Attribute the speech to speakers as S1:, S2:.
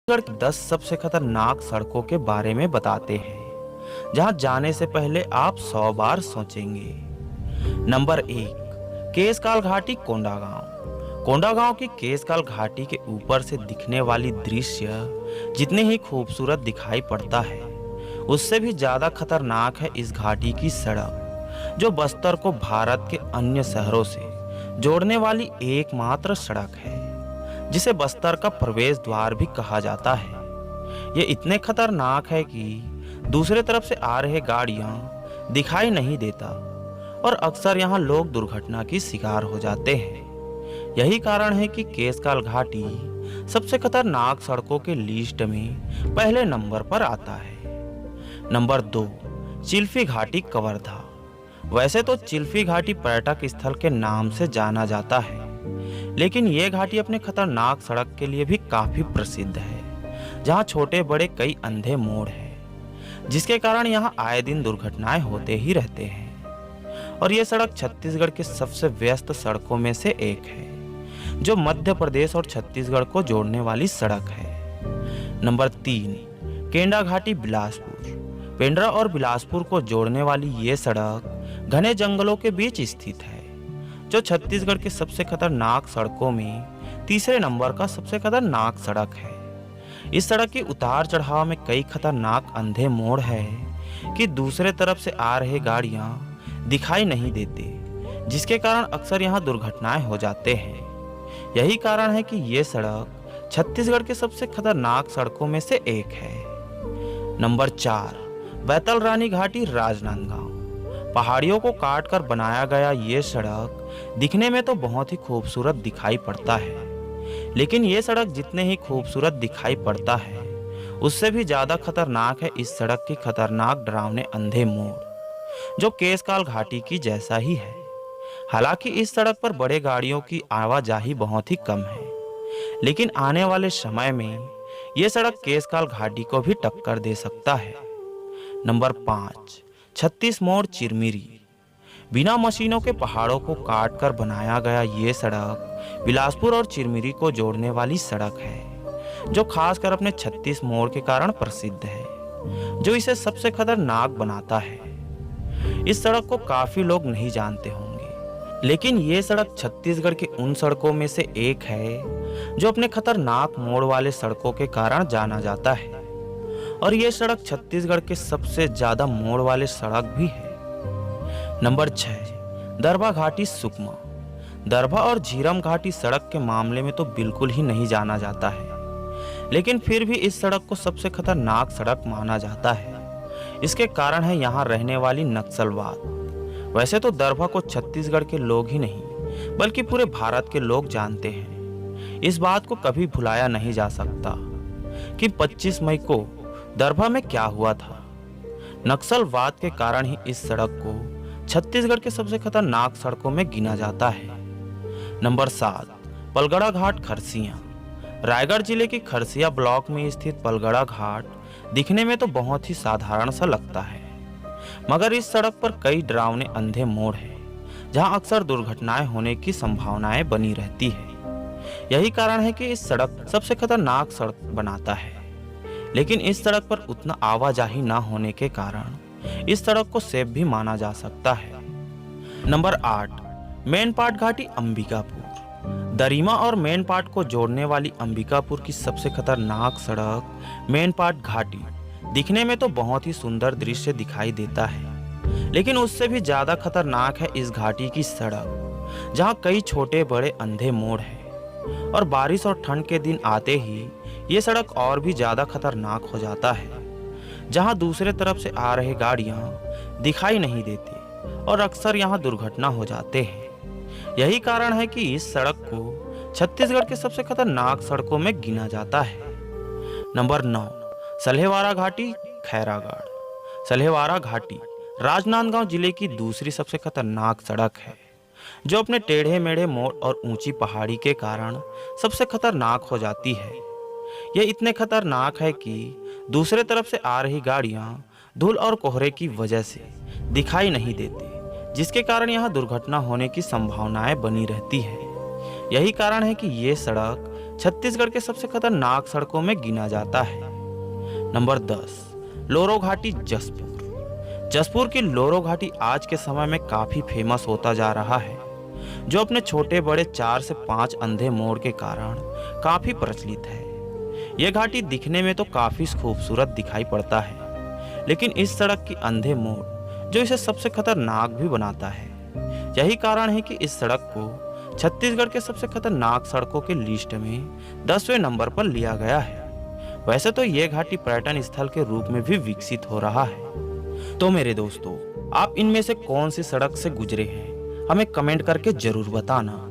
S1: छत्तीसगढ़ की 10 सबसे खतरनाक सड़कों के बारे में बताते हैं, जहां जाने से पहले आप 100 बार सोचेंगे। नंबर 1, केसकाल घाटी कोंडागांव। कोंडागांव की केसकाल घाटी के ऊपर से दिखने वाली दृश्य जितने ही खूबसूरत दिखाई पड़ता है, उससे भी ज्यादा खतरनाक है इस घाटी की सड़क, जो बस्तर को भारत के अन्य शहरों से जोड़ने वाली एकमात्र सड़क है, जिसे बस्तर का प्रवेश द्वार भी कहा जाता है। ये इतने खतरनाक है कि दूसरे तरफ से आ रहे गाड़ियां दिखाई नहीं देता और अक्सर यहाँ लोग दुर्घटना की शिकार हो जाते हैं। यही कारण है कि केसकाल घाटी सबसे खतरनाक सड़कों के लिस्ट में पहले नंबर पर आता है। नंबर 2, चिल्फी घाटी कवर्धा। वैसे तो चिल्फी घाटी पर्यटक स्थल के नाम से जाना जाता है, लेकिन ये घाटी अपने खतरनाक सड़क के लिए भी काफी प्रसिद्ध है, जहाँ छोटे बड़े कई अंधे मोड़ हैं, जिसके कारण यहाँ आए दिन दुर्घटनाएं होते ही रहते हैं। और ये सड़क छत्तीसगढ़ के सबसे व्यस्त सड़कों में से एक है, जो मध्य प्रदेश और छत्तीसगढ़ को जोड़ने वाली सड़क है। नंबर 3, केंडा घाटी बिलासपुर। पेंड्रा और बिलासपुर को जोड़ने वाली ये सड़क घने जंगलों के बीच स्थित है, जो छत्तीसगढ़ के सबसे खतरनाक सड़कों में तीसरे नंबर का सबसे खतरनाक सड़क है। इस सड़क की उतार चढ़ाव में कई खतरनाक अंधे मोड़ है कि दूसरे तरफ से आ रहे गाड़ियां दिखाई नहीं देते, जिसके कारण अक्सर यहां दुर्घटनाएं हो जाते हैं। यही कारण है कि ये सड़क छत्तीसगढ़ के सबसे खतरनाक सड़कों में से एक है। नंबर 4, बैतल रानी घाटी राजनांदगांव। पहाड़ियों को काट कर बनाया गया ये सड़क दिखने में तो बहुत ही खूबसूरत दिखाई पड़ता है, लेकिन ये सड़क जितने ही खूबसूरत दिखाई पड़ता है, उससे भी ज्यादा खतरनाक है इस सड़क की खतरनाक डरावने अंधे मोड़, जो केसकाल घाटी की जैसा ही है। हालांकि इस सड़क पर बड़े गाड़ियों की आवाजाही बहुत ही कम है, लेकिन आने वाले समय में ये सड़क केसकाल घाटी को भी टक्कर दे सकता है। नंबर 5, 36 मोड़ चिरमिरी। बिना मशीनों के पहाड़ों को काट कर बनाया गया ये सड़क बिलासपुर और चिरमिरी को जोड़ने वाली सड़क है, जो खासकर अपने 36 मोड़ के कारण प्रसिद्ध है, जो इसे सबसे खतरनाक बनाता है। इस सड़क को काफी लोग नहीं जानते होंगे, लेकिन ये सड़क छत्तीसगढ़ के उन सड़कों में से एक है जो अपने खतरनाक मोड़ वाले सड़कों के कारण जाना जाता है, और ये सड़क छत्तीसगढ़ के सबसे ज्यादा मोड़ वाले सड़क भी है। नंबर 6, दरभा घाटी सुकमा। दरभा और झीरम घाटी सड़क के मामले में तो बिल्कुल ही नहीं जाना जाता है, लेकिन फिर भी इस सड़क को सबसे खतरनाक सड़क माना जाता है। इसके कारण है यहाँ रहने वाली नक्सलवाद। वैसे तो दरभा को छत्तीसगढ़ के लोग ही नहीं, बल्कि पूरे भारत के लोग जानते हैं। इस बात को कभी भुलाया नहीं जा सकता कि 25 मई को दरभा में क्या हुआ था। नक्सलवाद के कारण ही इस सड़क को छत्तीसगढ़ के सबसे खतरनाक सड़कों में गिना जाता है। नंबर 7, पलगड़ा घाट खरसिया। रायगढ़ जिले की खरसिया ब्लॉक में स्थित पलगड़ा घाट दिखने में तो बहुत ही साधारण सा लगता है, मगर इस सड़क पर कई डरावने अंधे मोड़ हैं, जहां अक्सर दुर्घटनाएं होने की संभावनाएं बनी रहती है। यही कारण है कि इस सड़क सबसे खतरनाक सड़क बनाता है, लेकिन इस सड़क पर उतना आवाजाही ना होने के कारण इस सड़क को सेफ भी माना जा सकता है। नंबर 8, मेनपाट घाटी अंबिकापुर। दरिमा और मेनपाट को जोड़ने वाली अंबिकापुर की सबसे खतरनाक सड़क मेनपाट घाटी दिखने में तो बहुत ही सुंदर दृश्य दिखाई देता है, लेकिन उससे भी ज्यादा खतरनाक है इस घाटी की सड़क, जहां कई छोटे बड़े अंधे मोड़ हैं, और बारिश और ठंड के दिन आते ही ये सड़क और भी ज्यादा खतरनाक हो जाता है, जहां दूसरे तरफ से आ रहे गाड़ियां दिखाई नहीं देती और अक्सर यहां दुर्घटना हो जाते हैं। यही कारण है कि इस सड़क को छत्तीसगढ़ के सबसे खतरनाक सड़कों में गिना जाता है। नंबर 9, सल्हेवारा घाटी खैरागढ़। सल्हेवारा घाटी राजनांदगांव जिले की दूसरी सबसे खतरनाक सड़क है, जो अपने टेढ़े मेढ़े मोड़ और ऊंची पहाड़ी के कारण सबसे खतरनाक हो जाती है। यह इतने खतरनाक है कि दूसरे तरफ से आ रही गाड़ियां धूल और कोहरे की वजह से दिखाई नहीं देती, जिसके कारण यहाँ दुर्घटना होने की संभावनाएं बनी रहती है। यही कारण है कि ये सड़क छत्तीसगढ़ के सबसे खतरनाक सड़कों में गिना जाता है। नंबर 10, लोरो घाटी जसपुर। जसपुर की लोरो घाटी आज के समय में काफी फेमस होता जा रहा है, जो अपने छोटे बड़े 4 से 5 अंधे मोड़ के कारण काफी प्रचलित है। यह घाटी दिखने में तो काफी खूबसूरत दिखाई पड़ता है, लेकिन इस सड़क की अंधे मोड़ जो इसे सबसे खतरनाक भी बनाता है। यही कारण है कि इस सड़क को छत्तीसगढ़ के सबसे खतरनाक सड़कों के लिस्ट में 10वें नंबर पर लिया गया है। वैसे तो यह घाटी पर्यटन स्थल के रूप में भी विकसित हो रहा है। तो मेरे दोस्तों, आप इनमें से कौन सी सड़क से गुजरे हैं, हमें कमेंट करके जरूर बताना।